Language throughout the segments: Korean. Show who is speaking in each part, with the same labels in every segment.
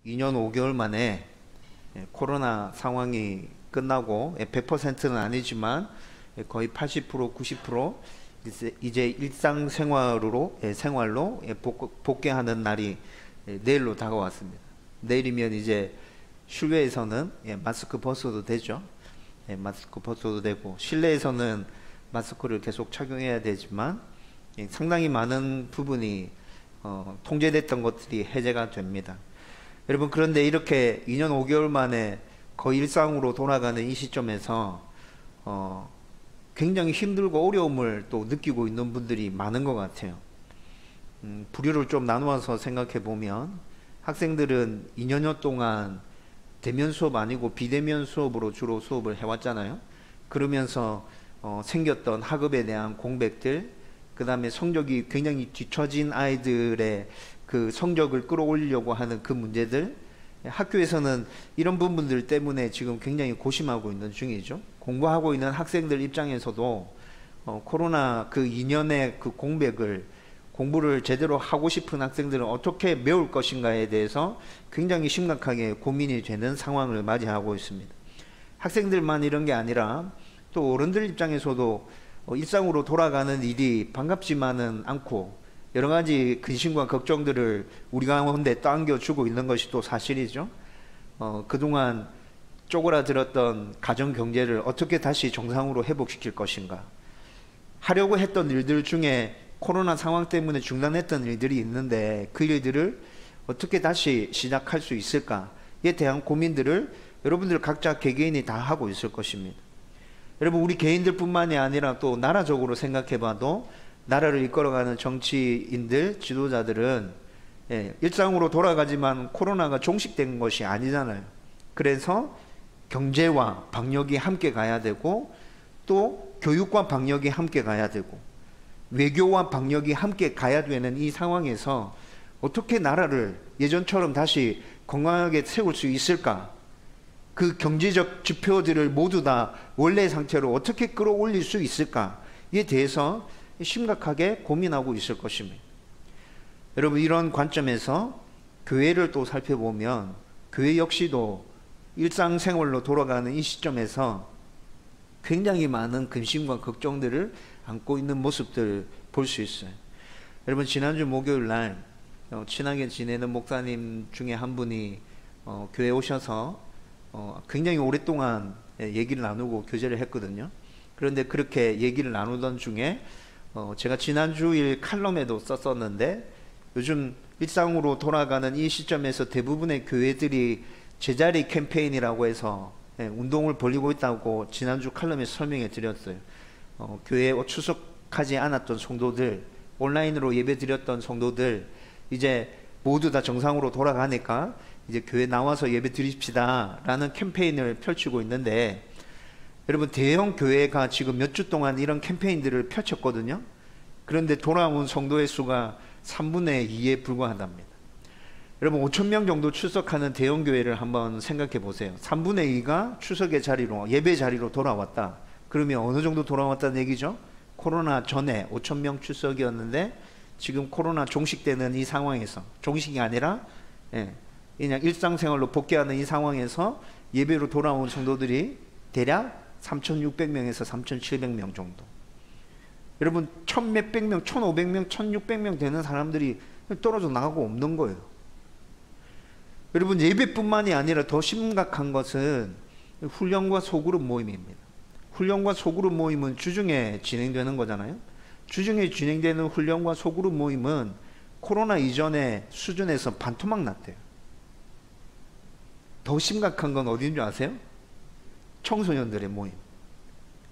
Speaker 1: 2년 5개월 만에 코로나 상황이 끝나고 100%는 아니지만 거의 80% 90% 이제 일상생활로 복귀하는 날이 내일로 다가왔습니다. 내일이면 이제 실외에서는 마스크 벗어도 되죠. 마스크 벗어도 되고, 실내에서는 마스크를 계속 착용해야 되지만 상당히 많은 부분이 통제됐던 것들이 해제가 됩니다. 여러분, 그런데 이렇게 2년 5개월 만에 거의 일상으로 돌아가는 이 시점에서 굉장히 힘들고 어려움을 또 느끼고 있는 분들이 많은 것 같아요. 부류를 좀 나누어서 생각해 보면, 학생들은 2년여 동안 대면 수업 아니고 비대면 수업으로 주로 수업을 해왔잖아요. 그러면서 생겼던 학업에 대한 공백들, 그 다음에 성적이 굉장히 뒤처진 아이들의 그 성적을 끌어올리려고 하는 그 문제들, 학교에서는 이런 부분들 때문에 지금 굉장히 고심하고 있는 중이죠. 공부하고 있는 학생들 입장에서도 코로나 그 2년의 그 공백을, 공부를 제대로 하고 싶은 학생들은 어떻게 메울 것인가에 대해서 굉장히 심각하게 고민이 되는 상황을 맞이하고 있습니다. 학생들만 이런 게 아니라 또 어른들 입장에서도 일상으로 돌아가는 일이 반갑지만은 않고 여러 가지 근심과 걱정들을 우리 가운데 떠안겨주고 있는 것이 또 사실이죠. 그동안 쪼그라들었던 가정 경제를 어떻게 다시 정상으로 회복시킬 것인가, 하려고 했던 일들 중에 코로나 상황 때문에 중단했던 일들이 있는데 그 일들을 어떻게 다시 시작할 수 있을까에 대한 고민들을 여러분들 각자 개개인이 다 하고 있을 것입니다. 여러분, 우리 개인들뿐만이 아니라 또 나라적으로 생각해봐도 나라를 이끌어가는 정치인들, 지도자들은 일상으로 돌아가지만 코로나가 종식된 것이 아니잖아요. 그래서 경제와 방역이 함께 가야 되고, 또 교육과 방역이 함께 가야 되고, 외교와 방역이 함께 가야 되는 이 상황에서 어떻게 나라를 예전처럼 다시 건강하게 세울 수 있을까? 그 경제적 지표들을 모두 다 원래 상태로 어떻게 끌어올릴 수 있을까에 대해서 심각하게 고민하고 있을 것입니다. 여러분, 이런 관점에서 교회를 또 살펴보면 교회 역시도 일상생활로 돌아가는 이 시점에서 굉장히 많은 근심과 걱정들을 안고 있는 모습들을 볼 수 있어요. 여러분, 지난주 목요일 날 친하게 지내는 목사님 중에 한 분이 교회에 오셔서 굉장히 오랫동안 얘기를 나누고 교제를 했거든요. 그런데 그렇게 얘기를 나누던 중에 제가 지난주일 칼럼에도 썼었는데, 요즘 일상으로 돌아가는 이 시점에서 대부분의 교회들이 제자리 캠페인이라고 해서 운동을 벌이고 있다고 지난주 칼럼에 설명해 드렸어요. 교회에 출석하지 않았던 성도들, 온라인으로 예배 드렸던 성도들, 이제 모두 다 정상으로 돌아가니까 이제 교회 나와서 예배 드립시다 라는 캠페인을 펼치고 있는데, 여러분, 대형 교회가 지금 몇 주 동안 이런 캠페인들을 펼쳤거든요. 그런데 돌아온 성도의 수가 3분의 2에 불과하답니다. 여러분, 5,000명 정도 출석하는 대형 교회를 한번 생각해 보세요. 3분의 2가 추석의 자리로, 예배 자리로 돌아왔다. 그러면 어느 정도 돌아왔다는 얘기죠? 코로나 전에 5,000명 출석이었는데 지금 코로나 종식되는 이 상황에서, 종식이 아니라 그냥 일상생활로 복귀하는 이 상황에서 예배로 돌아온 성도들이 대략 3,600명에서 3,700명 정도. 여러분, 1,000몇백 명, 1,500명, 1,600명 되는 사람들이 떨어져 나가고 없는 거예요. 여러분, 예배뿐만이 아니라 더 심각한 것은 훈련과 소그룹 모임입니다. 훈련과 소그룹 모임은 주중에 진행되는 거잖아요. 주중에 진행되는 훈련과 소그룹 모임은 코로나 이전의 수준에서 반토막 났대요. 더 심각한 건 어디인 줄 아세요? 청소년들의 모임,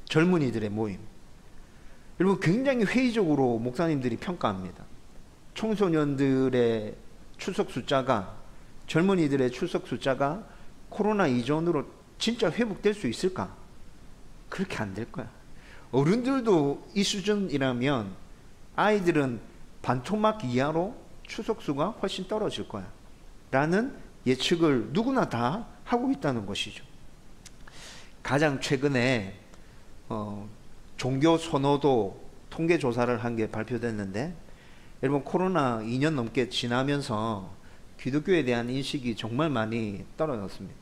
Speaker 1: 젊은이들의 모임. 여러분, 굉장히 회의적으로 목사님들이 평가합니다. 청소년들의 출석 숫자가, 젊은이들의 출석 숫자가 코로나 이전으로 진짜 회복될 수 있을까? 그렇게 안 될 거야. 어른들도 이 수준이라면 아이들은 반토막 이하로 출석 수가 훨씬 떨어질 거야 라는 예측을 누구나 다 하고 있다는 것이죠. 가장 최근에 종교 선호도 통계 조사를 한 게 발표됐는데, 여러분, 코로나 2년 넘게 지나면서 기독교에 대한 인식이 정말 많이 떨어졌습니다.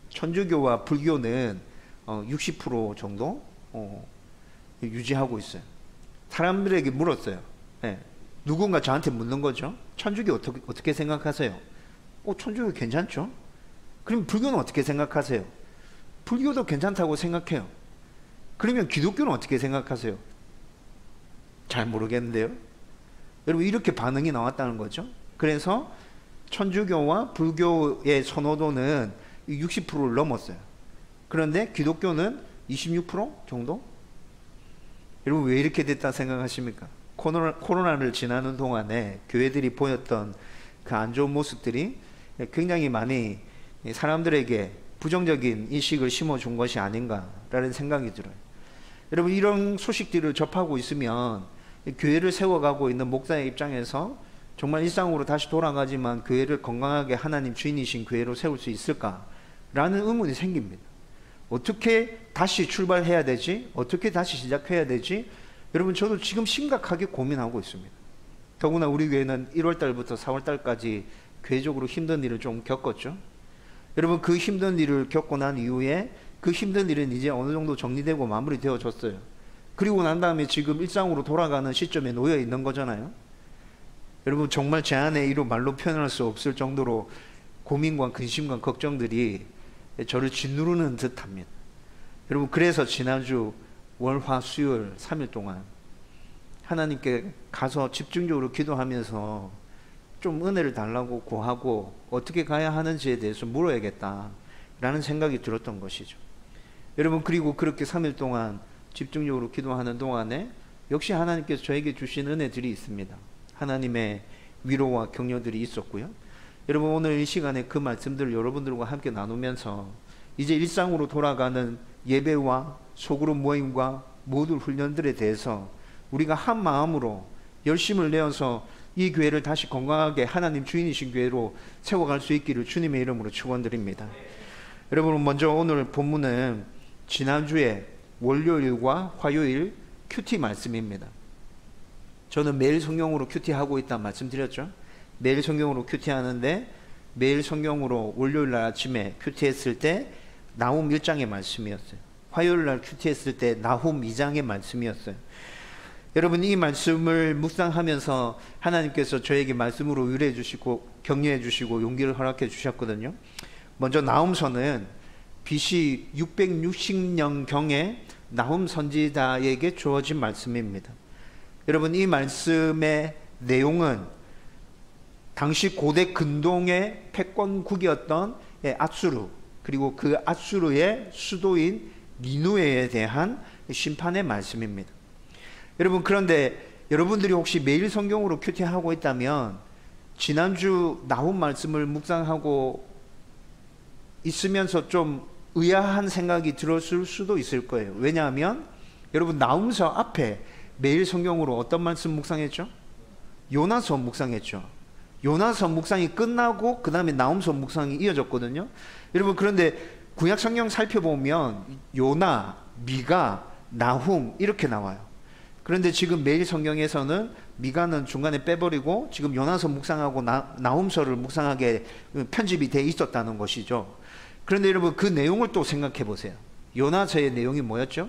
Speaker 1: 천주교와 불교는 60% 정도 유지하고 있어요. 사람들에게 물었어요. 네. 누군가 저한테 묻는 거죠. 천주교 어떻게 생각하세요? 천주교 괜찮죠? 그럼 불교는 어떻게 생각하세요? 불교도 괜찮다고 생각해요. 그러면 기독교는 어떻게 생각하세요? 잘 모르겠는데요. 여러분, 이렇게 반응이 나왔다는 거죠. 그래서 천주교와 불교의 선호도는 60%를 넘었어요. 그런데 기독교는 26% 정도? 여러분, 왜 이렇게 됐다 생각하십니까? 코로나를 지나는 동안에 교회들이 보였던 그 안 좋은 모습들이 굉장히 많이 사람들에게 부정적인 인식을 심어준 것이 아닌가라는 생각이 들어요. 여러분, 이런 소식들을 접하고 있으면 교회를 세워가고 있는 목사의 입장에서 정말 일상으로 다시 돌아가지만 교회를 건강하게 하나님 주인이신 교회로 세울 수 있을까라는 의문이 생깁니다. 어떻게 다시 출발해야 되지? 어떻게 다시 시작해야 되지? 여러분, 저도 지금 심각하게 고민하고 있습니다. 더구나 우리 교회는 1월달부터 4월달까지 교회적으로 힘든 일을 좀 겪었죠. 여러분, 그 힘든 일을 겪고 난 이후에 그 힘든 일은 이제 어느 정도 정리되고 마무리되어졌어요. 그리고 난 다음에 지금 일상으로 돌아가는 시점에 놓여 있는 거잖아요. 여러분, 정말 제 안에 이로 말로 표현할 수 없을 정도로 고민과 근심과 걱정들이 저를 짓누르는 듯합니다. 여러분, 그래서 지난주 월, 화, 수요일 3일 동안 하나님께 가서 집중적으로 기도하면서 좀 은혜를 달라고 구하고 어떻게 가야 하는지에 대해서 물어야겠다라는 생각이 들었던 것이죠. 여러분, 그리고 그렇게 3일 동안 집중적으로 기도하는 동안에 역시 하나님께서 저에게 주신 은혜들이 있습니다. 하나님의 위로와 격려들이 있었고요. 여러분, 오늘 이 시간에 그 말씀들을 여러분들과 함께 나누면서 이제 일상으로 돌아가는 예배와 소그룹 모임과 모든 훈련들에 대해서 우리가 한 마음으로 열심을 내어서 이 교회를 다시 건강하게 하나님 주인이신 교회로 세워갈 수 있기를 주님의 이름으로 축원드립니다. 여러분, 먼저 오늘 본문은 지난주에 월요일과 화요일 큐티 말씀입니다. 저는 매일 성경으로 큐티하고 있다는 말씀드렸죠. 매일 성경으로 큐티하는데 매일 성경으로 월요일 날 아침에 큐티했을 때 나훔 1장의 말씀이었어요. 화요일 날 큐티했을 때 나훔 2장의 말씀이었어요. 여러분, 이 말씀을 묵상하면서 하나님께서 저에게 말씀으로 위로해 주시고 격려해 주시고 용기를 허락해 주셨거든요. 먼저 나훔서는 BC 660년경에 나훔 선지자에게 주어진 말씀입니다. 여러분, 이 말씀의 내용은 당시 고대 근동의 패권국이었던 아수르, 그리고 그 아수르의 수도인 니누에에 대한 심판의 말씀입니다. 여러분, 그런데 여러분들이 혹시 매일 성경으로 큐티하고 있다면 지난주 나훔 말씀을 묵상하고 있으면서 좀 의아한 생각이 들었을 수도 있을 거예요. 왜냐하면 여러분, 나훔서 앞에 매일 성경으로 어떤 말씀 묵상했죠? 요나서 묵상했죠. 요나서 묵상이 끝나고 그 다음에 나훔서 묵상이 이어졌거든요. 여러분, 그런데 구약 성경 살펴보면 요나, 미가, 나훔 이렇게 나와요. 그런데 지금 매일 성경에서는 미가는 중간에 빼버리고 지금 요나서 묵상하고 나훔서를 묵상하게 편집이 돼 있었다는 것이죠. 그런데 여러분, 그 내용을 또 생각해 보세요. 요나서의 내용이 뭐였죠?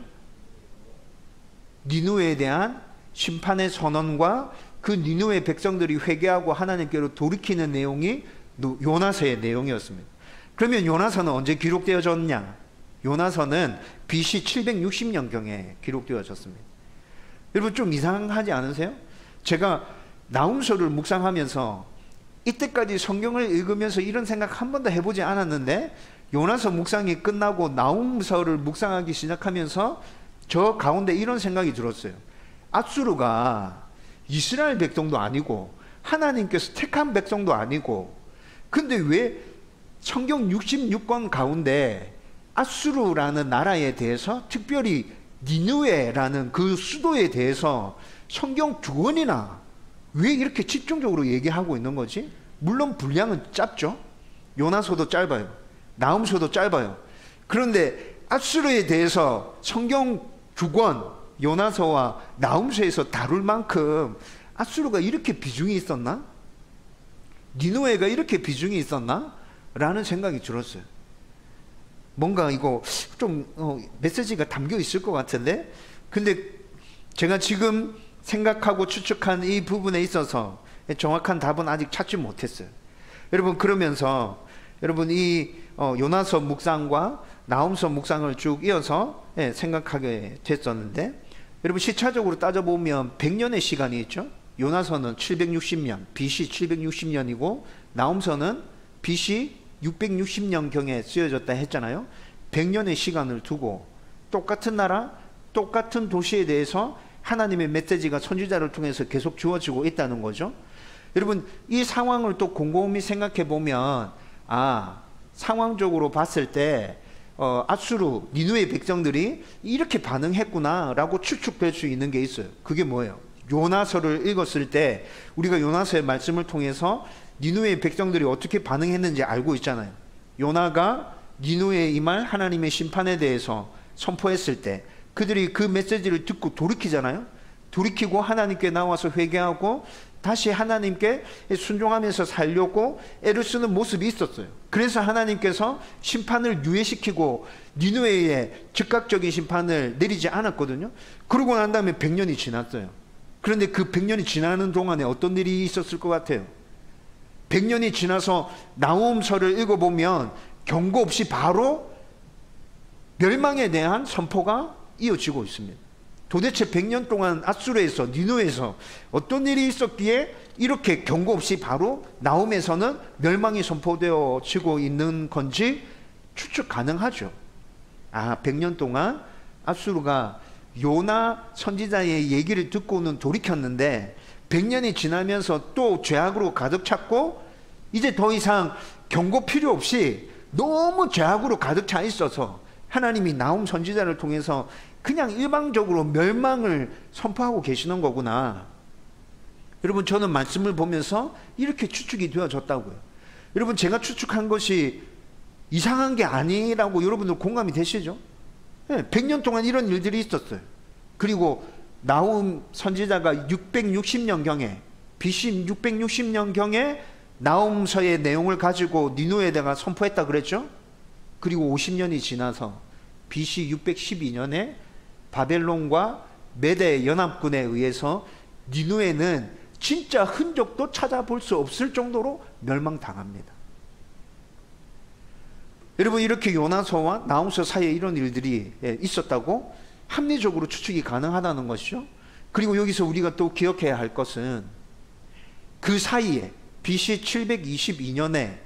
Speaker 1: 니누에 대한 심판의 선언과 그 니누의 백성들이 회개하고 하나님께로 돌이키는 내용이 요나서의 내용이었습니다. 그러면 요나서는 언제 기록되어졌냐? 요나서는 BC 760년경에 기록되어졌습니다. 여러분, 좀 이상하지 않으세요? 제가 나훔서를 묵상하면서 이때까지 성경을 읽으면서 이런 생각 한 번도 해보지 않았는데 요나서 묵상이 끝나고 나훔서를 묵상하기 시작하면서 저 가운데 이런 생각이 들었어요. 아수르가 이스라엘 백성도 아니고 하나님께서 택한 백성도 아니고, 근데 왜 성경 66권 가운데 아수르라는 나라에 대해서, 특별히 니느웨라는 그 수도에 대해서 성경 2권이나 왜 이렇게 집중적으로 얘기하고 있는 거지? 물론 분량은 짧죠. 요나서도 짧아요. 나훔서도 짧아요. 그런데 아수르에 대해서 성경 2권 요나서와 나훔서에서 다룰 만큼 아수르가 이렇게 비중이 있었나? 니느웨가 이렇게 비중이 있었나? 라는 생각이 들었어요. 뭔가 이거 좀 메시지가 담겨 있을 것 같은데, 근데 제가 지금 생각하고 추측한 이 부분에 있어서 정확한 답은 아직 찾지 못했어요. 여러분, 그러면서 여러분 이 요나서 묵상과 나훔서 묵상을 쭉 이어서 생각하게 됐었는데, 여러분 시차적으로 따져보면 100년의 시간이 있죠. 요나서는 760년, BC 760년이고 나훔서는 BC 660년경에 쓰여졌다 했잖아요. 100년의 시간을 두고 똑같은 나라, 똑같은 도시에 대해서 하나님의 메시지가 선지자를 통해서 계속 주어지고 있다는 거죠. 여러분, 이 상황을 또 곰곰이 생각해 보면, 상황적으로 봤을 때 아수르, 니느웨 백성들이 이렇게 반응했구나 라고 추측될 수 있는 게 있어요. 그게 뭐예요? 요나서를 읽었을 때 우리가 요나서의 말씀을 통해서 니느웨 백성들이 어떻게 반응했는지 알고 있잖아요. 요나가 니느웨에 임할 하나님의 심판에 대해서 선포했을 때 그들이 그 메시지를 듣고 돌이키잖아요. 돌이키고 하나님께 나와서 회개하고 다시 하나님께 순종하면서 살려고 애를 쓰는 모습이 있었어요. 그래서 하나님께서 심판을 유예시키고 니느웨에 즉각적인 심판을 내리지 않았거든요. 그러고 난 다음에 100년이 지났어요. 그런데 그 100년이 지나는 동안에 어떤 일이 있었을 것 같아요? 100년이 지나서 나훔서를 읽어보면 경고 없이 바로 멸망에 대한 선포가 이어지고 있습니다. 도대체 100년 동안 아수르에서, 니느웨에서 어떤 일이 있었기에 이렇게 경고 없이 바로 나훔에서는 멸망이 선포되어지고 있는 건지 추측 가능하죠. 100년 동안 아수르가 요나 선지자의 얘기를 듣고는 돌이켰는데 100년이 지나면서 또 죄악으로 가득 찼고 이제 더 이상 경고 필요 없이 너무 죄악으로 가득 차 있어서 하나님이 나훔 선지자를 통해서 그냥 일방적으로 멸망을 선포하고 계시는 거구나. 여러분, 저는 말씀을 보면서 이렇게 추측이 되어졌다고요. 여러분, 제가 추측한 것이 이상한 게 아니라고 여러분들 공감이 되시죠? 100년 동안 이런 일들이 있었어요. 그리고 나훔 선지자가 660년경에 BC 660년경에 나훔서의 내용을 가지고 니느웨에다가 선포했다 그랬죠? 그리고 50년이 지나서 BC 612년에 바벨론과 메대 연합군에 의해서 니느웨는 진짜 흔적도 찾아볼 수 없을 정도로 멸망당합니다. 여러분, 이렇게 요나서와 나훔서 사이에 이런 일들이 있었다고 합리적으로 추측이 가능하다는 것이죠. 그리고 여기서 우리가 또 기억해야 할 것은 그 사이에 BC 722년에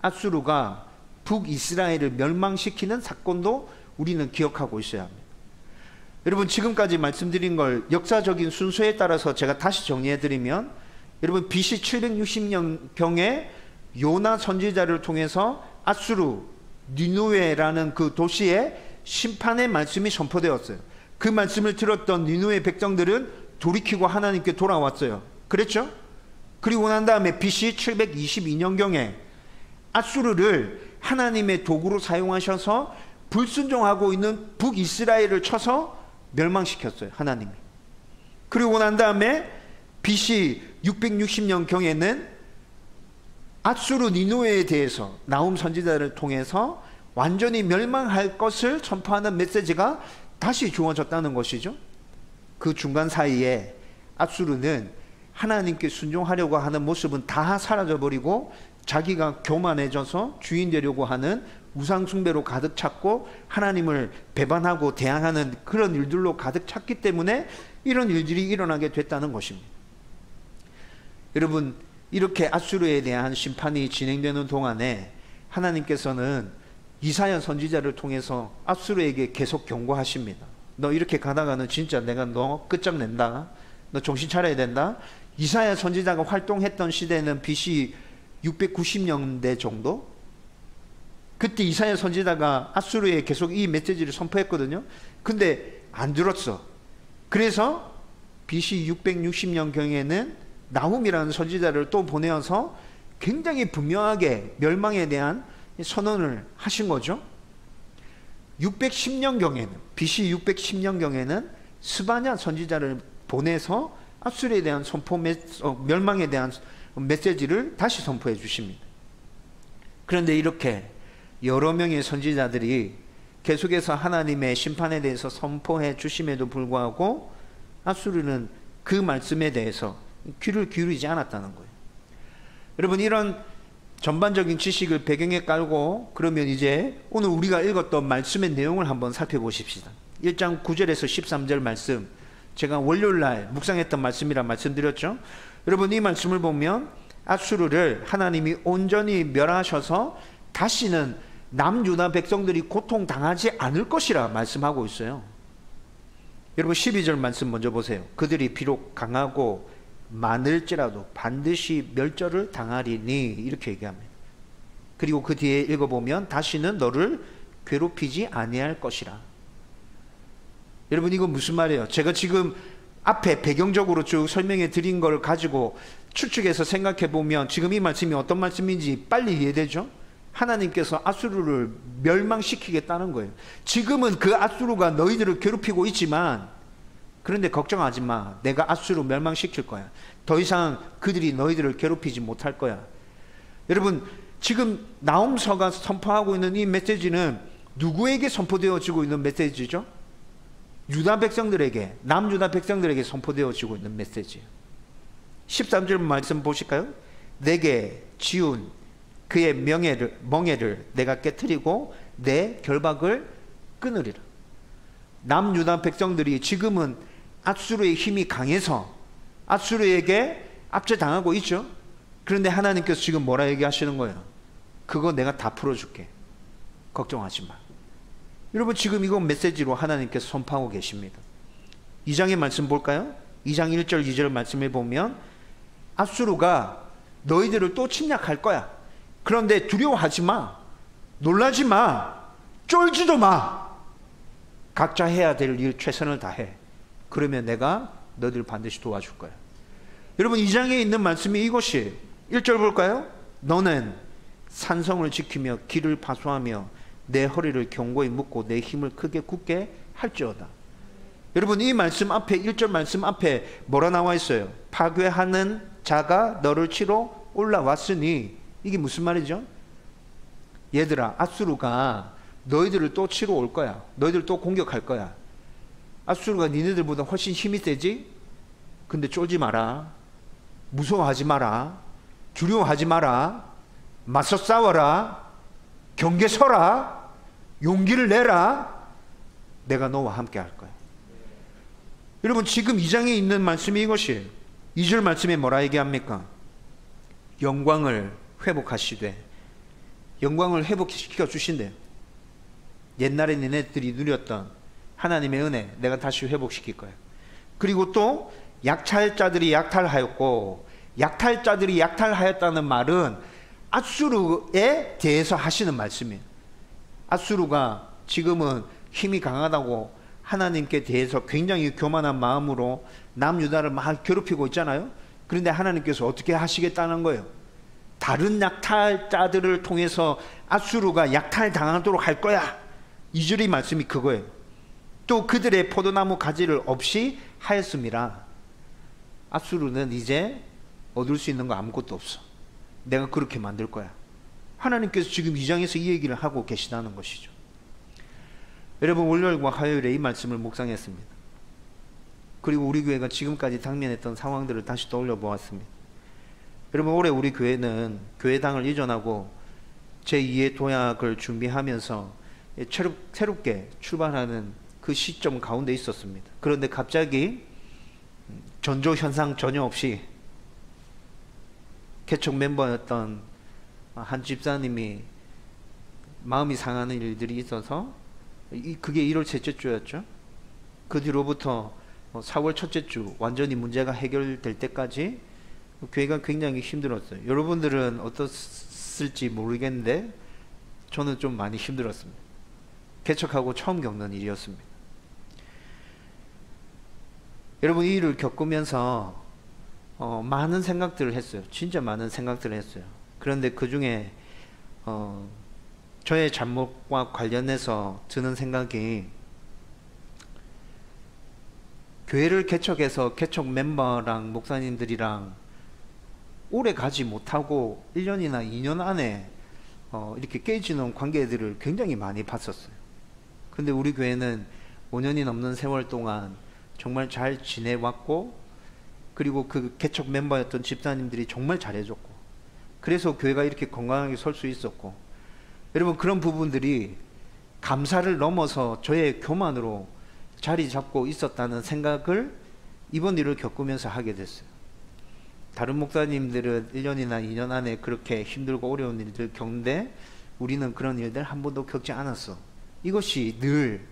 Speaker 1: 아수르가 북이스라엘을 멸망시키는 사건도 우리는 기억하고 있어야 합니다. 여러분, 지금까지 말씀드린 걸 역사적인 순서에 따라서 제가 다시 정리해드리면, 여러분 BC 760년경에 요나 선지자를 통해서 아수르, 니느웨라는 그 도시에 심판의 말씀이 선포되었어요. 그 말씀을 들었던 니느웨 백성들은 돌이키고 하나님께 돌아왔어요. 그랬죠? 그리고 난 다음에 BC 722년경에 아수르를 하나님의 도구로 사용하셔서 불순종하고 있는 북이스라엘을 쳐서 멸망시켰어요, 하나님이. 그리고 난 다음에 BC 660년경에는 아수르 니느웨에 대해서 나훔 선지자를 통해서 완전히 멸망할 것을 선포하는 메시지가 다시 주어졌다는 것이죠. 그 중간 사이에 아수르는 하나님께 순종하려고 하는 모습은 다 사라져버리고 자기가 교만해져서 주인 되려고 하는 우상 숭배로 가득 찼고 하나님을 배반하고 대항하는 그런 일들로 가득 찼기 때문에 이런 일들이 일어나게 됐다는 것입니다. 여러분, 이렇게 아수르에 대한 심판이 진행되는 동안에 하나님께서는 이사야 선지자를 통해서 아수르에게 계속 경고하십니다. 너 이렇게 가다가는 진짜 내가 너 끝장낸다. 너 정신 차려야 된다. 이사야 선지자가 활동했던 시대는 BC 690년대 정도? 그때 이사야 선지자가 아수르에 계속 이 메시지를 선포했거든요. 근데 안 들었어. 그래서 BC 660년경에는 나훔이라는 선지자를 또 보내어서 굉장히 분명하게 멸망에 대한 선언을 하신 거죠. 610년경에는 BC 610년경에는 스바냐 선지자를 보내서 아수르에 대한 멸망에 대한 메시지를 다시 선포해 주십니다. 그런데 이렇게 여러 명의 선지자들이 계속해서 하나님의 심판에 대해서 선포해 주심에도 불구하고 앗수르는 그 말씀에 대해서 귀를 기울이지 않았다는 거예요. 여러분, 이런 전반적인 지식을 배경에 깔고 그러면 이제 오늘 우리가 읽었던 말씀의 내용을 한번 살펴보십시다. 1장 9절에서 13절 말씀, 제가 월요일날 묵상했던 말씀이라 말씀드렸죠. 여러분, 이 말씀을 보면 앗수르를 하나님이 온전히 멸하셔서 다시는 남유다 백성들이 고통당하지 않을 것이라 말씀하고 있어요. 여러분, 12절 말씀 먼저 보세요. 그들이 비록 강하고 많을지라도 반드시 멸절을 당하리니, 이렇게 얘기합니다. 그리고 그 뒤에 읽어보면 다시는 너를 괴롭히지 아니할 것이라. 여러분, 이건 무슨 말이에요? 제가 지금 앞에 배경적으로 쭉 설명해 드린 걸 가지고 추측해서 생각해 보면 지금 이 말씀이 어떤 말씀인지 빨리 이해되죠? 하나님께서 앗수르를 멸망시키겠다는 거예요. 지금은 그 앗수르가 너희들을 괴롭히고 있지만, 그런데 걱정하지 마. 내가 앗수르 멸망시킬 거야. 더 이상 그들이 너희들을 괴롭히지 못할 거야. 여러분, 지금 나홈서가 선포하고 있는 이 메시지는 누구에게 선포되어지고 있는 메시지죠? 유다 백성들에게, 남유다 백성들에게 선포되어지고 있는 메시지예요. 13절 말씀 보실까요? 내게 지운 그의 멍에를 내가 깨트리고 내 결박을 끊으리라. 남유다 백성들이 지금은 앗수르의 힘이 강해서 앗수르에게 압제당하고 있죠. 그런데 하나님께서 지금 뭐라 얘기하시는 거예요? 그거 내가 다 풀어줄게. 걱정하지 마. 여러분, 지금 이거 메시지로 하나님께서 선포하고 계십니다. 2장의 말씀 볼까요? 2장 1절 2절 말씀을 보면 앗수르가 너희들을 또 침략할 거야. 그런데 두려워하지 마. 놀라지 마. 쫄지도 마. 각자 해야 될 일 최선을 다해. 그러면 내가 너희들 반드시 도와줄 거야. 여러분, 2장에 있는 말씀이 이것이 1절 볼까요? 너는 산성을 지키며 길을 파수하며 내 허리를 견고히 묶고 내 힘을 크게 굳게 할지어다. 여러분, 이 말씀 앞에 1절 말씀 앞에 뭐라 나와 있어요? 파괴하는 자가 너를 치러 올라왔으니, 이게 무슨 말이죠? 얘들아, 앗수르가 너희들을 또 치러 올 거야. 너희들 또 공격할 거야. 앗수르가 니네들보다 훨씬 힘이 세지? 근데 쫄지 마라. 무서워하지 마라. 두려워하지 마라. 맞서 싸워라. 경계 서라. 용기를 내라. 내가 너와 함께 할 거야. 여러분, 지금 2장에 있는 말씀이 이것이에요. 2절 말씀에 뭐라 얘기합니까? 영광을 회복하시되, 영광을 회복시켜 주신대요. 옛날에 너네들이 누렸던 하나님의 은혜 내가 다시 회복시킬 거예요. 그리고 또 약탈자들이 약탈하였고, 약탈자들이 약탈하였다는 말은 앗수르에 대해서 하시는 말씀이에요. 앗수르가 지금은 힘이 강하다고 하나님께 대해서 굉장히 교만한 마음으로 남유다를 막 괴롭히고 있잖아요. 그런데 하나님께서 어떻게 하시겠다는 거예요? 다른 약탈자들을 통해서 앗수르가 약탈당하도록 할 거야. 2절의 말씀이 그거예요. 또 그들의 포도나무 가지를 없이 하였습니다. 앗수르는 이제 얻을 수 있는 거 아무것도 없어. 내가 그렇게 만들 거야. 하나님께서 지금 2장에서 이 얘기를 하고 계시다는 것이죠. 여러분, 월요일과 화요일에 이 말씀을 묵상했습니다. 그리고 우리 교회가 지금까지 당면했던 상황들을 다시 떠올려 보았습니다. 여러분, 올해 우리 교회는 교회당을 이전하고 제2의 도약을 준비하면서 새롭게 출발하는 그 시점 가운데 있었습니다. 그런데 갑자기 전조 현상 전혀 없이 개척 멤버였던 한 집사님이 마음이 상하는 일들이 있어서, 그게 1월 셋째 주였죠. 그 뒤로부터 4월 첫째 주 완전히 문제가 해결될 때까지 교회가 굉장히 힘들었어요. 여러분들은 어떻을지 모르겠는데 저는 좀 많이 힘들었습니다. 개척하고 처음 겪는 일이었습니다. 여러분, 이 일을 겪으면서 많은 생각들을 했어요. 진짜 많은 생각들을 했어요. 그런데 그 중에 저의 잘못과 관련해서 드는 생각이, 교회를 개척해서 개척 멤버랑 목사님들이랑 오래 가지 못하고 1년이나 2년 안에 이렇게 깨지는 관계들을 굉장히 많이 봤었어요. 근데 우리 교회는 5년이 넘는 세월 동안 정말 잘 지내왔고, 그리고 그 개척 멤버였던 집사님들이 정말 잘해줬고, 그래서 교회가 이렇게 건강하게 설 수 있었고, 여러분 그런 부분들이 감사를 넘어서 저의 교만으로 자리 잡고 있었다는 생각을 이번 일을 겪으면서 하게 됐어요. 다른 목사님들은 1년이나 2년 안에 그렇게 힘들고 어려운 일들 겪는데 우리는 그런 일들 한 번도 겪지 않았어. 이것이 늘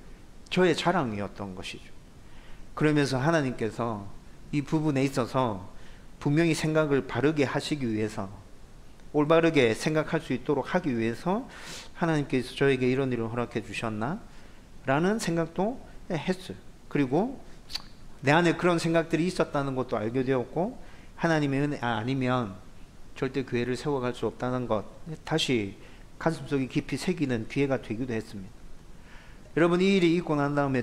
Speaker 1: 저의 자랑이었던 것이죠. 그러면서 하나님께서 이 부분에 있어서 분명히 생각을 바르게 하시기 위해서, 올바르게 생각할 수 있도록 하기 위해서 하나님께서 저에게 이런 일을 허락해 주셨나? 라는 생각도 했어요. 그리고 내 안에 그런 생각들이 있었다는 것도 알게 되었고, 하나님의 은혜 아니면 절대 교회를 세워갈 수 없다는 것, 다시 가슴속에 깊이 새기는 기회가 되기도 했습니다. 여러분, 이 일이 있고 난 다음에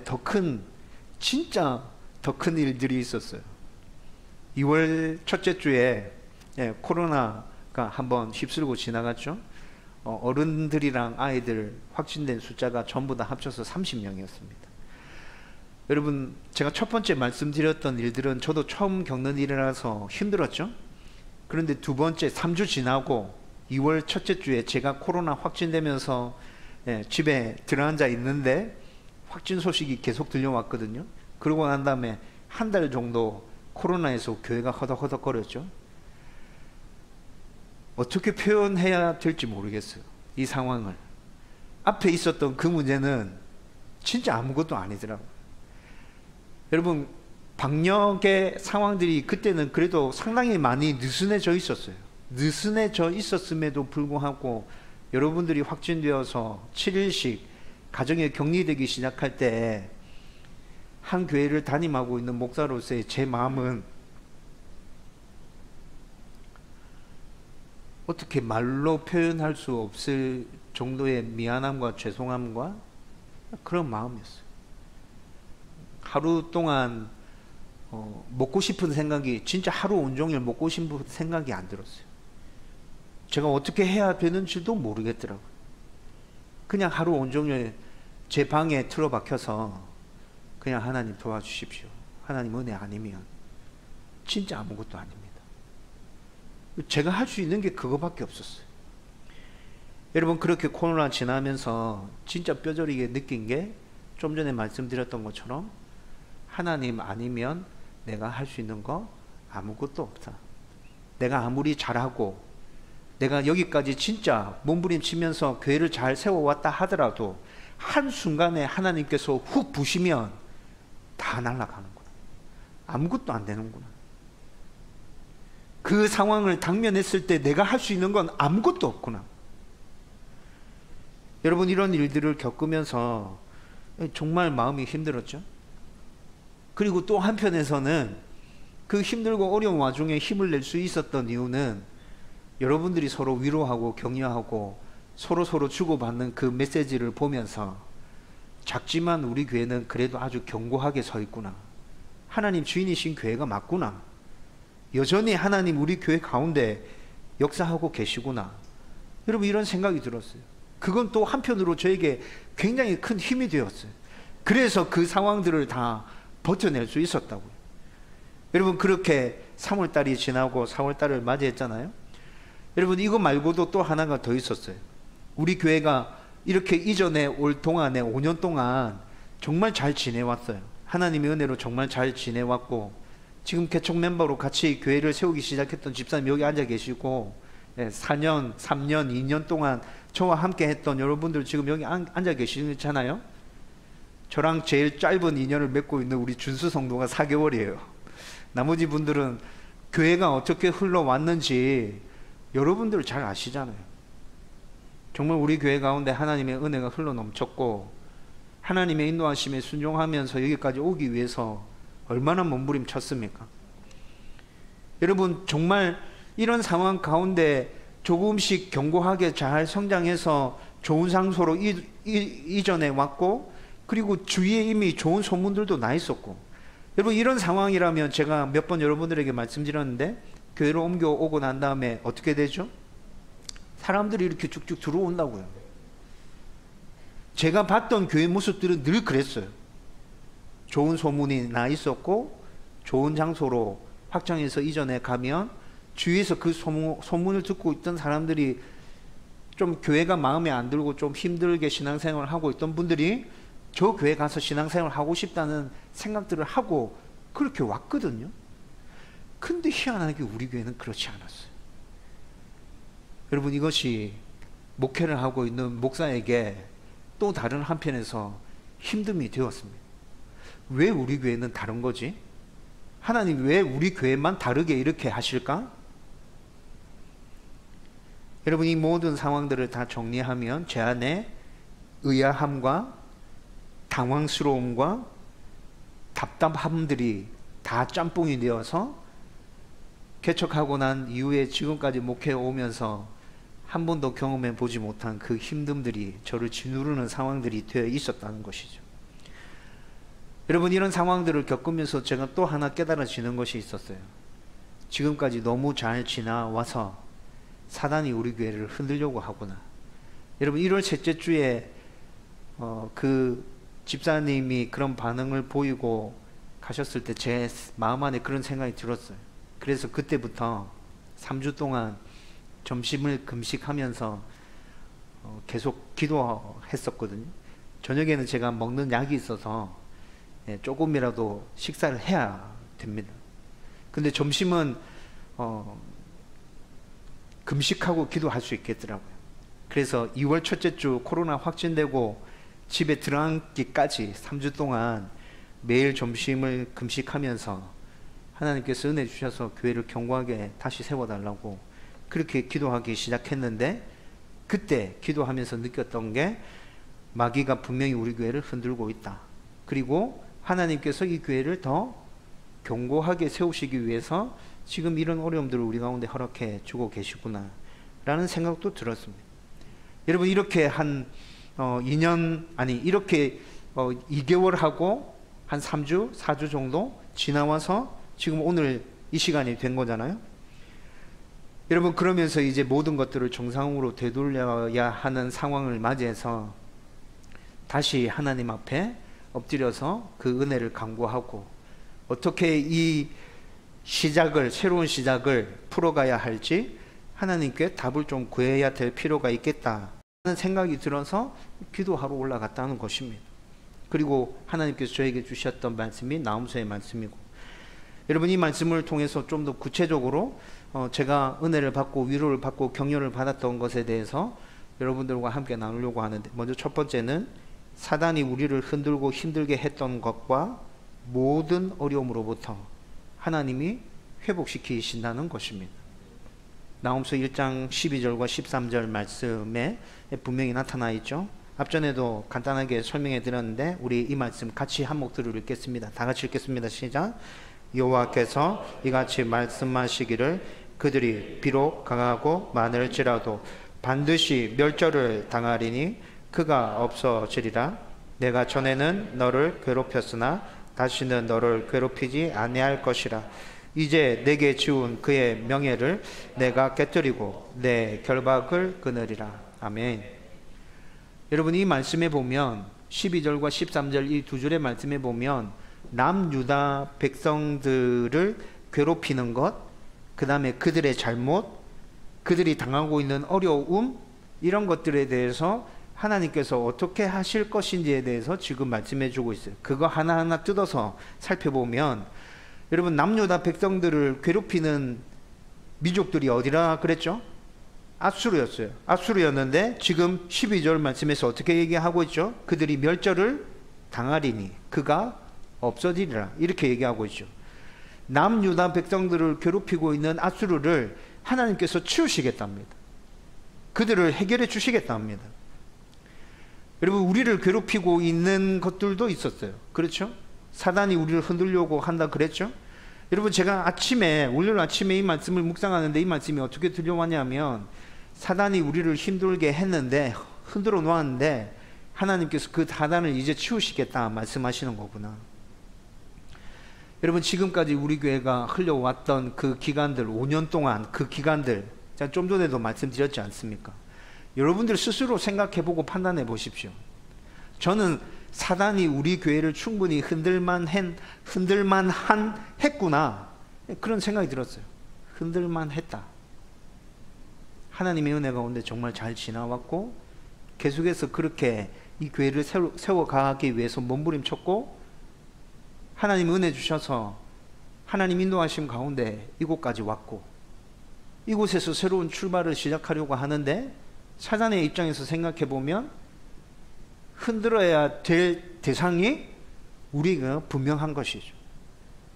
Speaker 1: 진짜 더 큰 일들이 있었어요. 2월 첫째 주에 코로나가 한번 휩쓸고 지나갔죠. 어른들이랑 아이들 확진된 숫자가 전부 다 합쳐서 30명이었습니다. 여러분, 제가 첫 번째 말씀드렸던 일들은 저도 처음 겪는 일이라서 힘들었죠. 그런데 두 번째, 3주 지나고 2월 첫째 주에 제가 코로나 확진되면서 집에 들어앉아 있는데 확진 소식이 계속 들려왔거든요. 그러고 난 다음에 한 달 정도 코로나에서 교회가 허덕허덕거렸죠. 어떻게 표현해야 될지 모르겠어요, 이 상황을. 앞에 있었던 그 문제는 진짜 아무것도 아니더라고요. 여러분, 방역의 상황들이 그때는 그래도 상당히 많이 느슨해져 있었어요. 느슨해져 있었음에도 불구하고 여러분들이 확진되어서 7일씩 가정에 격리되기 시작할 때 한 교회를 담임하고 있는 목사로서의 제 마음은 어떻게 말로 표현할 수 없을 정도의 미안함과 죄송함과 그런 마음이었어요. 하루 동안 먹고 싶은 생각이, 진짜 하루 온종일 먹고 싶은 생각이 안 들었어요. 제가 어떻게 해야 되는지도 모르겠더라고요. 그냥 하루 온종일 제 방에 틀어박혀서 그냥 하나님 도와주십시오, 하나님 은혜 아니면 진짜 아무것도 아닙니다. 제가 할 수 있는 게 그거밖에 없었어요. 여러분, 그렇게 코로나 지나면서 진짜 뼈저리게 느낀 게 좀 전에 말씀드렸던 것처럼 하나님 아니면 내가 할 수 있는 거 아무것도 없다. 내가 아무리 잘하고 내가 여기까지 진짜 몸부림치면서 교회를 잘 세워왔다 하더라도 한순간에 하나님께서 훅 부시면 다 날아가는구나. 아무것도 안 되는구나. 그 상황을 당면했을 때 내가 할 수 있는 건 아무것도 없구나. 여러분, 이런 일들을 겪으면서 정말 마음이 힘들었죠. 그리고 또 한편에서는 그 힘들고 어려운 와중에 힘을 낼 수 있었던 이유는 여러분들이 서로 위로하고 격려하고 서로 주고받는 그 메시지를 보면서 작지만 우리 교회는 그래도 아주 견고하게 서 있구나. 하나님 주인이신 교회가 맞구나. 여전히 하나님 우리 교회 가운데 역사하고 계시구나. 여러분, 이런 생각이 들었어요. 그건 또 한편으로 저에게 굉장히 큰 힘이 되었어요. 그래서 그 상황들을 다 버텨낼 수 있었다고요. 여러분, 그렇게 3월달이 지나고 4월달을 맞이했잖아요. 여러분, 이거 말고도 또 하나가 더 있었어요. 우리 교회가 이렇게 이전에 올 동안에 5년 동안 정말 잘 지내왔어요. 하나님의 은혜로 정말 잘 지내왔고, 지금 개척 멤버로 같이 교회를 세우기 시작했던 집사님 여기 앉아 계시고, 4년, 3년, 2년 동안 저와 함께 했던 여러분들 지금 여기 앉아 계시잖아요. 저랑 제일 짧은 인연을 맺고 있는 우리 준수 성도가 4개월이에요. 나머지 분들은 교회가 어떻게 흘러왔는지 여러분들 잘 아시잖아요. 정말 우리 교회 가운데 하나님의 은혜가 흘러넘쳤고, 하나님의 인도하심에 순종하면서 여기까지 오기 위해서 얼마나 몸부림쳤습니까? 여러분, 정말 이런 상황 가운데 조금씩 견고하게 잘 성장해서 좋은 장소로 이전해 왔고, 그리고 주위에 이미 좋은 소문들도 나 있었고, 여러분, 이런 상황이라면 제가 몇 번 여러분들에게 말씀드렸는데 교회로 옮겨오고 난 다음에 어떻게 되죠? 사람들이 이렇게 쭉쭉 들어온다고요. 제가 봤던 교회 모습들은 늘 그랬어요. 좋은 소문이 나 있었고 좋은 장소로 확장해서 이전에 가면 주위에서 그 소문을 듣고 있던 사람들이 좀 교회가 마음에 안 들고 좀 힘들게 신앙생활을 하고 있던 분들이 저 교회 가서 신앙생활을 하고 싶다는 생각들을 하고 그렇게 왔거든요. 근데 희한하게 우리 교회는 그렇지 않았어요. 여러분, 이것이 목회를 하고 있는 목사에게 또 다른 한편에서 힘듦이 되었습니다. 왜 우리 교회는 다른 거지? 하나님 왜 우리 교회만 다르게 이렇게 하실까? 여러분, 이 모든 상황들을 다 정리하면 제 안에 의아함과 당황스러움과 답답함들이 다 짬뽕이 되어서 개척하고 난 이후에 지금까지 목회에 오면서 한 번도 경험해 보지 못한 그 힘듦들이 저를 짓누르는 상황들이 되어 있었다는 것이죠. 여러분, 이런 상황들을 겪으면서 제가 또 하나 깨달아지는 것이 있었어요. 지금까지 너무 잘 지나와서 사단이 우리 교회를 흔들려고 하구나. 여러분, 1월 셋째 주에 그 집사님이 그런 반응을 보이고 가셨을 때 제 마음 안에 그런 생각이 들었어요. 그래서 그때부터 3주 동안 점심을 금식하면서 계속 기도했었거든요. 저녁에는 제가 먹는 약이 있어서 조금이라도 식사를 해야 됩니다. 근데 점심은 금식하고 기도할 수 있겠더라고요. 그래서 2월 첫째 주 코로나 확진되고 집에 들어앉기까지 3주 동안 매일 점심을 금식하면서 하나님께서 은혜 주셔서 교회를 견고하게 다시 세워달라고 그렇게 기도하기 시작했는데, 그때 기도하면서 느꼈던 게 마귀가 분명히 우리 교회를 흔들고 있다. 그리고 하나님께서 이 교회를 더 견고하게 세우시기 위해서 지금 이런 어려움들을 우리 가운데 허락해 주고 계시구나 라는 생각도 들었습니다. 여러분, 이렇게 한 2개월 하고 한 3주, 4주 정도 지나와서 지금 오늘 이 시간이 된 거잖아요. 여러분, 그러면서 이제 모든 것들을 정상으로 되돌려야 하는 상황을 맞이해서 다시 하나님 앞에 엎드려서 그 은혜를 간구하고 어떻게 이 새로운 시작을 풀어가야 할지 하나님께 답을 좀 구해야 될 필요가 있겠다 하는 생각이 들어서 기도하러 올라갔다는 것입니다. 그리고 하나님께서 저에게 주셨던 말씀이 나홈서의 말씀이고, 여러분, 이 말씀을 통해서 좀 더 구체적으로 제가 은혜를 받고 위로를 받고 격려를 받았던 것에 대해서 여러분들과 함께 나누려고 하는데, 먼저 첫 번째는 사단이 우리를 흔들고 힘들게 했던 것과 모든 어려움으로부터 하나님이 회복시키신다는 것입니다. 나홈서 1장 12절과 13절 말씀에 분명히 나타나 있죠. 앞전에도 간단하게 설명해 드렸는데 우리 이 말씀 같이 한 목소리로 읽겠습니다. 다 같이 읽겠습니다. 시작. 여호와께서 이같이 말씀하시기를 그들이 비록 강하고 많을지라도 반드시 멸절을 당하리니 그가 없어지리라. 내가 전에는 너를 괴롭혔으나 다시는 너를 괴롭히지 아니할 것이라. 이제 내게 지운 그의 명예를 내가 깨뜨리고 내 결박을 끊으리라. 아멘. 여러분, 이 말씀에 보면 12절과 13절 이 두 줄의 말씀에 보면 남유다 백성들을 괴롭히는 것, 그 다음에 그들의 잘못, 그들이 당하고 있는 어려움, 이런 것들에 대해서 하나님께서 어떻게 하실 것인지에 대해서 지금 말씀해 주고 있어요. 그거 하나하나 뜯어서 살펴보면 여러분, 남유다 백성들을 괴롭히는 민족들이 어디라 그랬죠? 아수르였어요. 아수르였는데 지금 12절 말씀에서 어떻게 얘기하고 있죠? 그들이 멸절을 당하리니 그가 없어지리라, 이렇게 얘기하고 있죠. 남유다 백성들을 괴롭히고 있는 아수르를 하나님께서 치우시겠답니다. 그들을 해결해 주시겠답니다. 여러분, 우리를 괴롭히고 있는 것들도 있었어요. 그렇죠? 사단이 우리를 흔들려고 한다 그랬죠? 여러분, 제가 월요일 아침에 이 말씀을 묵상하는데 이 말씀이 어떻게 들려왔냐면, 사단이 우리를 힘들게 했는데, 흔들어 여러분, 지금까지 우리 교회가 흘려왔던 그 기간들, 5년 동안 그 기간들, 제가 좀 전에도 말씀드렸지 않습니까? 여러분들 스스로 생각해보고 판단해 보십시오. 저는 사단이 우리 교회를 충분히 흔들만한 했구나, 그런 생각이 들었어요. 흔들만 했다. 하나님의 은혜 가운데 정말 잘 지나왔고, 계속해서 그렇게 이 교회를 세워가기 위해서 몸부림쳤고, 하나님 은혜 주셔서 하나님 인도하심 가운데 이곳까지 왔고, 이곳에서 새로운 출발을 시작하려고 하는데, 사단의 입장에서 생각해 보면 흔들어야 될 대상이 우리가 분명한 것이죠.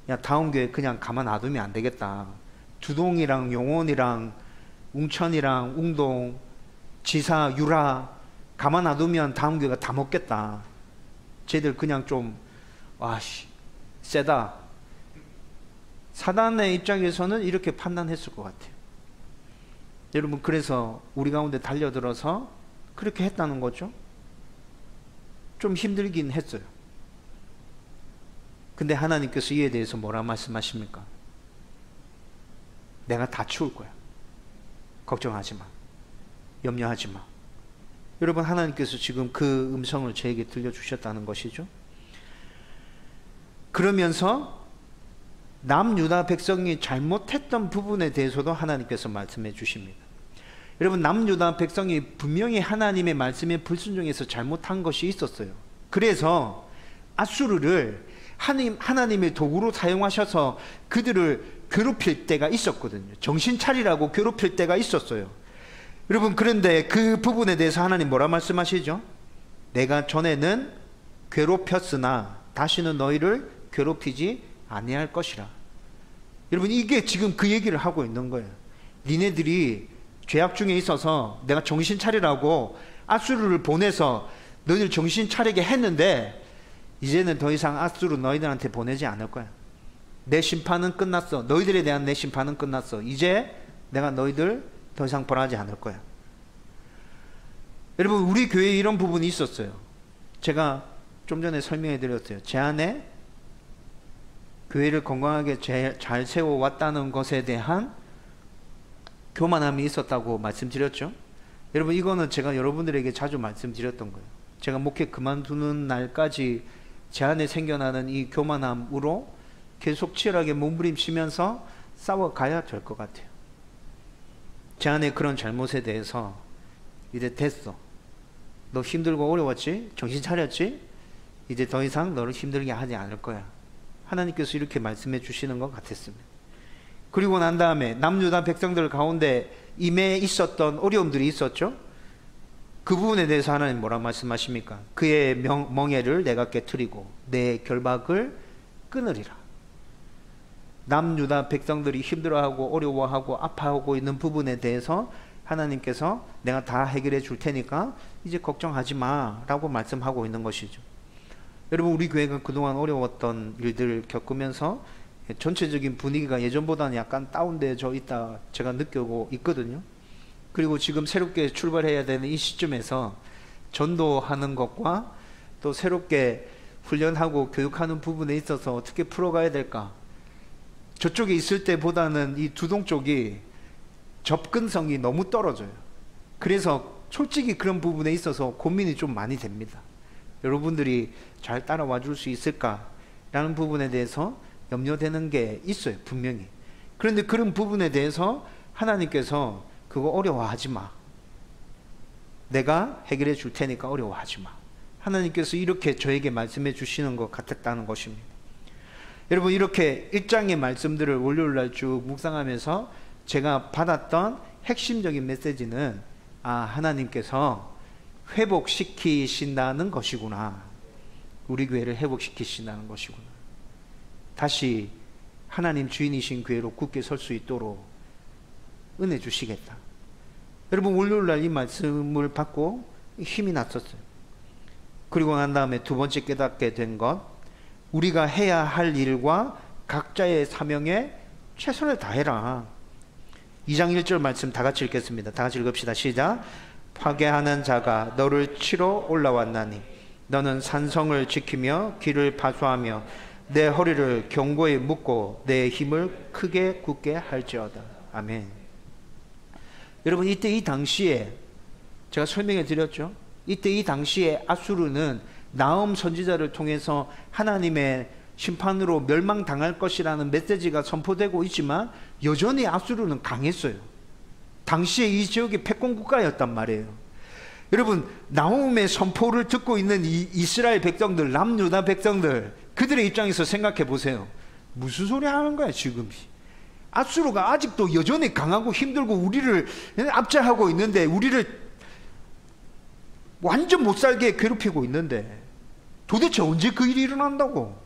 Speaker 1: 야, 다음 교회 그냥 가만 놔두면 안 되겠다. 두동이랑 용원이랑 웅천이랑 웅동, 지사, 유라 가만 놔두면 다음 교회가 다 먹겠다. 쟤들 그냥 좀 세다. 사단의 입장에서는 이렇게 판단했을 것 같아요. 여러분, 그래서 우리 가운데 달려들어서 그렇게 했다는 거죠. 좀 힘들긴 했어요. 근데 하나님께서 이에 대해서 뭐라 말씀하십니까? 내가 다 치울 거야. 걱정하지 마. 염려하지 마. 여러분, 하나님께서 지금 그 음성을 저에게 들려주셨다는 것이죠. 그러면서 남유다 백성이 잘못했던 부분에 대해서도 하나님께서 말씀해 주십니다. 여러분, 남유다 백성이 분명히 하나님의 말씀에 불순종해서 잘못한 것이 있었어요. 그래서 아수르를 하나님의 도구로 사용하셔서 그들을 괴롭힐 때가 있었거든요. 정신 차리라고 괴롭힐 때가 있었어요. 여러분, 그런데 그 부분에 대해서 하나님 뭐라 말씀하시죠? 내가 전에는 괴롭혔으나 다시는 너희를 괴롭히지 아니할 것이라. 여러분, 이게 지금 그 얘기를 하고 있는 거예요. 니네들이 죄악 중에 있어서 내가 정신 차리라고 아수르를 보내서 너희들 정신 차리게 했는데, 이제는 더 이상 아수르 너희들한테 보내지 않을 거야. 내 심판은 끝났어. 너희들에 대한 내 심판은 끝났어. 이제 내가 너희들 더 이상 벌하지 않을 거야. 여러분, 우리 교회에 이런 부분이 있었어요. 제가 좀 전에 설명해 드렸어요. 제 안에 교회를 건강하게 잘 세워왔다는 것에 대한 교만함이 있었다고 말씀드렸죠. 여러분, 이거는 제가 여러분들에게 자주 말씀드렸던 거예요. 제가 목회 그만두는 날까지 제 안에 생겨나는 이 교만함으로 계속 치열하게 몸부림치면서 싸워가야 될 것 같아요. 제 안에 그런 잘못에 대해서 이제 됐어. 너 힘들고 어려웠지? 정신 차렸지? 이제 더 이상 너를 힘들게 하지 않을 거야. 하나님께서 이렇게 말씀해 주시는 것 같았습니다. 그리고 난 다음에 남유다 백성들 가운데 임해 있었던 어려움들이 있었죠. 그 부분에 대해서 하나님 뭐라 말씀하십니까? 그의 멍에를 내가 깨트리고 내 결박을 끊으리라. 남유다 백성들이 힘들어하고 어려워하고 아파하고 있는 부분에 대해서 하나님께서 내가 다 해결해 줄 테니까 이제 걱정하지 마 라고 말씀하고 있는 것이죠. 여러분, 우리 교회가 그동안 어려웠던 일들을 겪으면서 전체적인 분위기가 예전보다는 약간 다운되어져 있다 제가 느끼고 있거든요. 그리고 지금 새롭게 출발해야 되는 이 시점에서 전도하는 것과 또 새롭게 훈련하고 교육하는 부분에 있어서 어떻게 풀어가야 될까? 저쪽에 있을 때보다는 이 두동 쪽이 접근성이 너무 떨어져요. 그래서 솔직히 그런 부분에 있어서 고민이 좀 많이 됩니다. 여러분들이 잘 따라와 줄 수 있을까라는 부분에 대해서 염려되는 게 있어요, 분명히. 그런데 그런 부분에 대해서 하나님께서 그거 어려워하지 마. 내가 해결해 줄 테니까 어려워하지 마. 하나님께서 이렇게 저에게 말씀해 주시는 것 같았다는 것입니다. 여러분, 이렇게 1장의 말씀들을 월요일날 쭉 묵상하면서 제가 받았던 핵심적인 메시지는 하나님께서 회복시키신다는 것이구나. 우리 교회를 회복시키신다는 것이구나. 다시 하나님 주인이신 교회로 굳게 설 수 있도록 은혜 주시겠다. 여러분, 월요일날 이 말씀을 받고 힘이 났었어요. 그리고 난 다음에 두 번째 깨닫게 된 것, 우리가 해야 할 일과 각자의 사명에 최선을 다해라. 2장 1절 말씀 다 같이 읽겠습니다. 다 같이 읽읍시다. 시작. 파괴하는 자가 너를 치러 올라왔나니 너는 산성을 지키며 길을 파수하며 내 허리를 견고히 묶고 내 힘을 크게 굳게 할지어다. 아멘. 여러분, 이때 이 당시에 제가 설명해 드렸죠. 이때 이 당시에 아수르는 나훔 선지자를 통해서 하나님의 심판으로 멸망당할 것이라는 메시지가 선포되고 있지만 여전히 아수르는 강했어요. 당시에 이 지역이 패권 국가였단 말이에요. 여러분, 나훔의 선포를 듣고 있는 이 이스라엘 백성들, 남유다 백성들, 그들의 입장에서 생각해 보세요. 무슨 소리 하는 거야 지금. 아수르가 아직도 여전히 강하고 힘들고 우리를 압제하고 있는데, 우리를 완전 못살게 괴롭히고 있는데 도대체 언제 그 일이 일어난다고?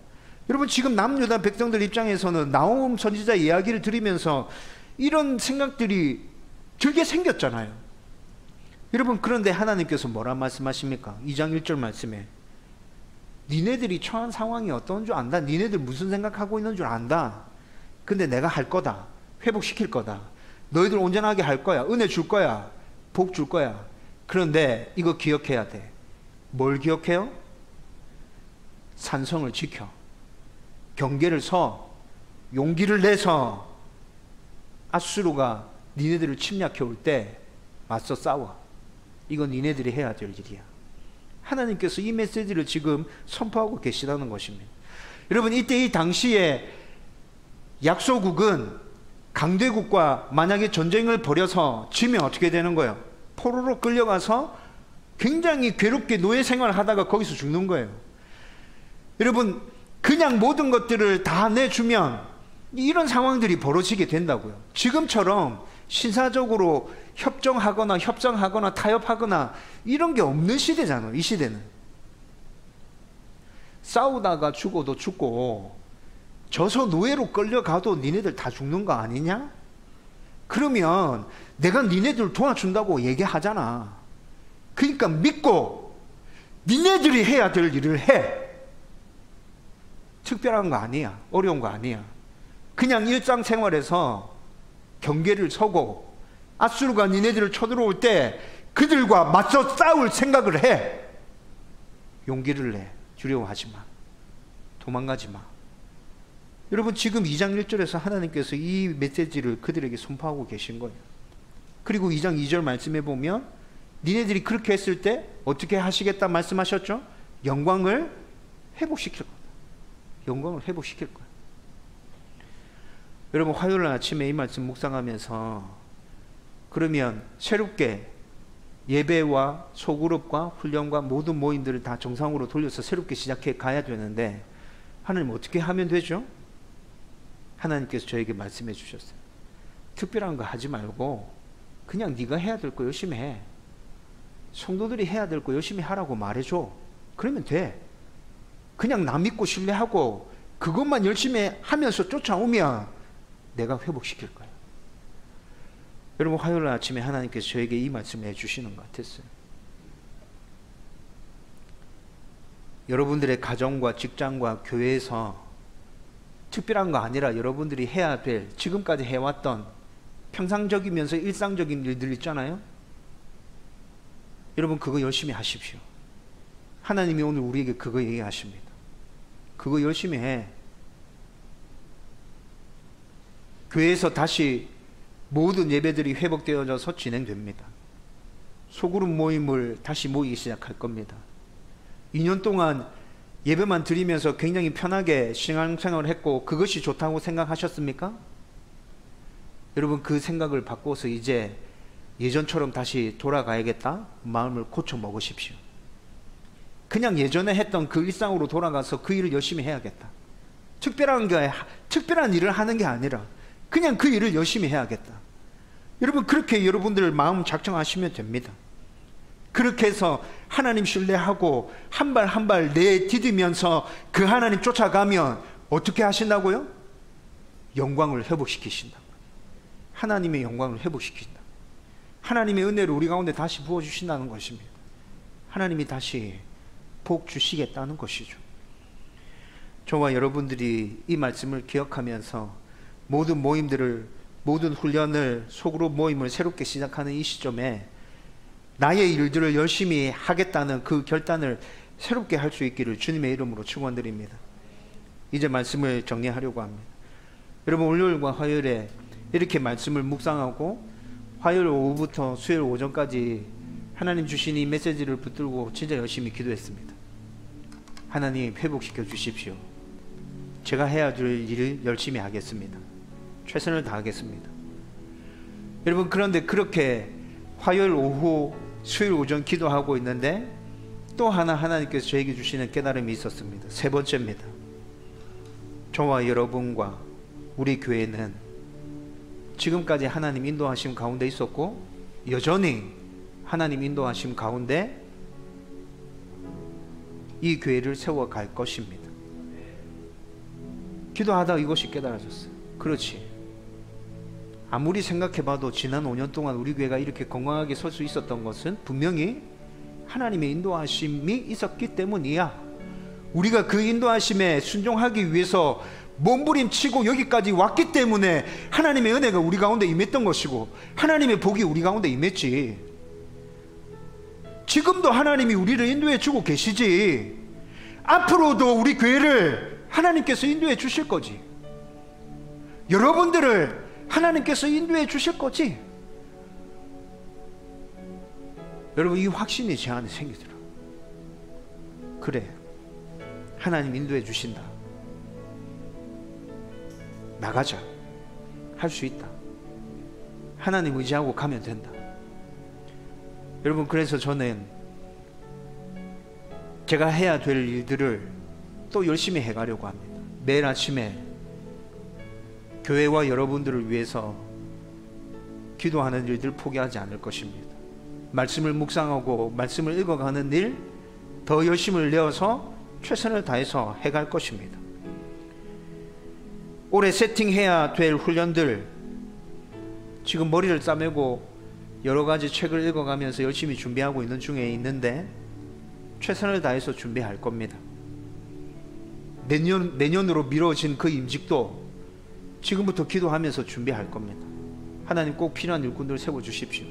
Speaker 1: 여러분, 지금 남유다 백성들 입장에서는 나훔 선지자 이야기를 들으면서 이런 생각들이 들게 생겼잖아요. 여러분, 그런데 하나님께서 뭐라 말씀하십니까? 2장 1절 말씀에 니네들이 처한 상황이 어떤 줄 안다. 니네들 무슨 생각하고 있는 줄 안다. 근데 내가 할 거다. 회복시킬 거다. 너희들 온전하게 할 거야. 은혜 줄 거야. 복 줄 거야. 그런데 이거 기억해야 돼. 뭘 기억해요? 산성을 지켜. 경계를 서. 용기를 내서 아수르가 니네들을 침략해 올 때 맞서 싸워. 이건 니네들이 해야 될 일이야. 하나님께서 이 메시지를 지금 선포하고 계시다는 것입니다. 여러분, 이때 이 당시에 약소국은 강대국과 만약에 전쟁을 벌여서 지면 어떻게 되는 거예요? 포로로 끌려가서 굉장히 괴롭게 노예 생활을 하다가 거기서 죽는 거예요. 여러분, 그냥 모든 것들을 다 내주면 이런 상황들이 벌어지게 된다고요. 지금처럼 신사적으로 협정하거나 협상하거나 타협하거나 이런 게 없는 시대잖아요. 이 시대는 싸우다가 죽어도 죽고 져서 노예로 끌려가도 니네들 다 죽는 거 아니냐? 그러면 내가 니네들 도와준다고 얘기하잖아. 그러니까 믿고 니네들이 해야 될 일을 해. 특별한 거 아니야. 어려운 거 아니야. 그냥 일상생활에서 경계를 서고 아수르가 니네들을 쳐들어올 때 그들과 맞서 싸울 생각을 해. 용기를 내. 두려워하지 마. 도망가지 마. 여러분, 지금 2장 1절에서 하나님께서 이 메시지를 그들에게 선포하고 계신 거예요. 그리고 2장 2절 말씀해 보면 니네들이 그렇게 했을 때 어떻게 하시겠다 말씀하셨죠? 영광을 회복시킬 거다. 영광을 회복시킬 거야. 여러분, 화요일 아침에 이 말씀 묵상하면서 그러면 새롭게 예배와 소그룹과 훈련과 모든 모임들을 다 정상으로 돌려서 새롭게 시작해 가야 되는데 하나님 어떻게 하면 되죠? 하나님께서 저에게 말씀해 주셨어요. 특별한 거 하지 말고 그냥 네가 해야 될 거 열심히 해. 성도들이 해야 될 거 열심히 하라고 말해줘. 그러면 돼. 그냥 나 믿고 신뢰하고 그것만 열심히 하면서 쫓아오면 내가 회복시킬 거야. 여러분, 화요일 아침에 하나님께서 저에게 이 말씀을 해주시는 것 같았어요. 여러분들의 가정과 직장과 교회에서 특별한 거 아니라 여러분들이 해야 될, 지금까지 해왔던 평상적이면서 일상적인 일들 있잖아요. 여러분, 그거 열심히 하십시오. 하나님이 오늘 우리에게 그거 얘기하십니다. 그거 열심히 해. 교회에서 다시 모든 예배들이 회복되어져서 진행됩니다. 소그룹 모임을 다시 모이기 시작할 겁니다. 2년 동안 예배만 드리면서 굉장히 편하게 신앙생활을 했고 그것이 좋다고 생각하셨습니까? 여러분, 그 생각을 바꿔서 이제 예전처럼 다시 돌아가야겠다 마음을 고쳐 먹으십시오. 그냥 예전에 했던 그 일상으로 돌아가서 그 일을 열심히 해야겠다. 특별한 일을 하는 게 아니라 그냥 그 일을 열심히 해야겠다. 여러분, 그렇게 여러분들 마음 작정하시면 됩니다. 그렇게 해서 하나님 신뢰하고 한 발 한 발 내디디면서 그 하나님 쫓아가면 어떻게 하신다고요? 영광을 회복시키신다. 하나님의 영광을 회복시킨다. 하나님의 은혜를 우리 가운데 다시 부어주신다는 것입니다. 하나님이 다시 복 주시겠다는 것이죠. 저와 여러분들이 이 말씀을 기억하면서 모든 모임들을, 모든 훈련을, 소그룹 모임을 새롭게 시작하는 이 시점에 나의 일들을 열심히 하겠다는 그 결단을 새롭게 할 수 있기를 주님의 이름으로 축원드립니다. 이제 말씀을 정리하려고 합니다. 여러분, 월요일과 화요일에 이렇게 말씀을 묵상하고 화요일 오후부터 수요일 오전까지 하나님 주신 이 메시지를 붙들고 진짜 열심히 기도했습니다. 하나님 회복시켜 주십시오. 제가 해야 될 일을 열심히 하겠습니다. 최선을 다하겠습니다. 여러분, 그런데 그렇게 화요일 오후 수요일 오전 기도하고 있는데 또 하나 하나님께서 저에게 주시는 깨달음이 있었습니다. 세 번째입니다. 저와 여러분과 우리 교회는 지금까지 하나님 인도하심 가운데 있었고 여전히 하나님 인도하심 가운데 이 교회를 세워갈 것입니다. 기도하다가 이것이 깨달아졌어요. 그렇지, 아무리 생각해봐도 지난 5년 동안 우리 교회가 이렇게 건강하게 설 수 있었던 것은 분명히 하나님의 인도하심이 있었기 때문이야. 우리가 그 인도하심에 순종하기 위해서 몸부림치고 여기까지 왔기 때문에 하나님의 은혜가 우리 가운데 임했던 것이고 하나님의 복이 우리 가운데 임했지. 지금도 하나님이 우리를 인도해 주고 계시지. 앞으로도 우리 교회를 하나님께서 인도해 주실 거지. 여러분들을 하나님께서 인도해 주실 거지. 여러분, 이 확신이 제 안에 생기더라. 그래, 하나님 인도해 주신다. 나가자. 할 수 있다. 하나님 의지하고 가면 된다. 여러분, 그래서 저는 제가 해야 될 일들을 또 열심히 해가려고 합니다. 매일 아침에 교회와 여러분들을 위해서 기도하는 일들 포기하지 않을 것입니다. 말씀을 묵상하고 말씀을 읽어가는 일 더 열심을 내어서 최선을 다해서 해갈 것입니다. 올해 세팅해야 될 훈련들, 지금 머리를 싸매고 여러 가지 책을 읽어가면서 열심히 준비하고 있는 중에 있는데 최선을 다해서 준비할 겁니다. 내년으로 미뤄진 그 임직도 지금부터 기도하면서 준비할 겁니다. 하나님 꼭 필요한 일꾼들 세워주십시오.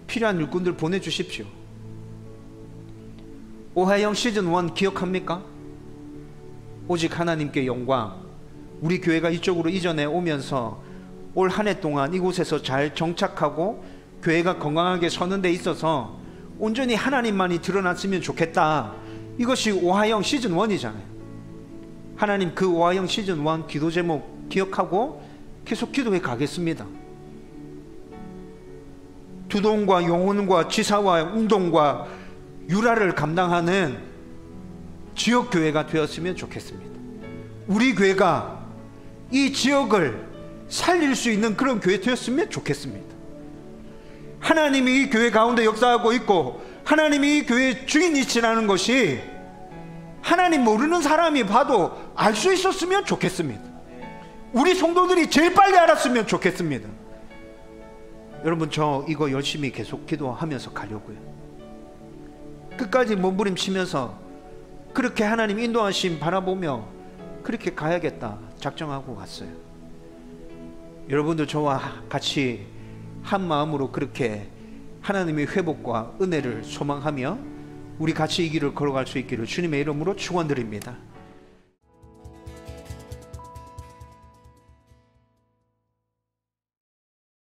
Speaker 1: 필요한 일꾼들 보내주십시오. 오하영 시즌1 기억합니까? 오직 하나님께 영광. 우리 교회가 이쪽으로 이전해 오면서 올 한 해 동안 이곳에서 잘 정착하고 교회가 건강하게 서는 데 있어서 온전히 하나님만이 드러났으면 좋겠다. 이것이 오하영 시즌1이잖아요. 하나님, 그 오하영 시즌1 기도 제목 기억하고 계속 기도해 가겠습니다. 두동과 영혼과 지사와 운동과 유라를 감당하는 지역교회가 되었으면 좋겠습니다. 우리 교회가 이 지역을 살릴 수 있는 그런 교회 되었으면 좋겠습니다. 하나님이 이 교회 가운데 역사하고 있고 하나님이 이 교회의 주인이시라는 것이 하나님 모르는 사람이 봐도 알 수 있었으면 좋겠습니다. 우리 성도들이 제일 빨리 알았으면 좋겠습니다. 여러분, 저 이거 열심히 계속 기도하면서 가려고요. 끝까지 몸부림치면서 그렇게 하나님 인도하심 바라보며 그렇게 가야겠다 작정하고 갔어요. 여러분도 저와 같이 한 마음으로 그렇게 하나님의 회복과 은혜를 소망하며 우리 같이 이 길을 걸어갈 수 있기를 주님의 이름으로 축원드립니다.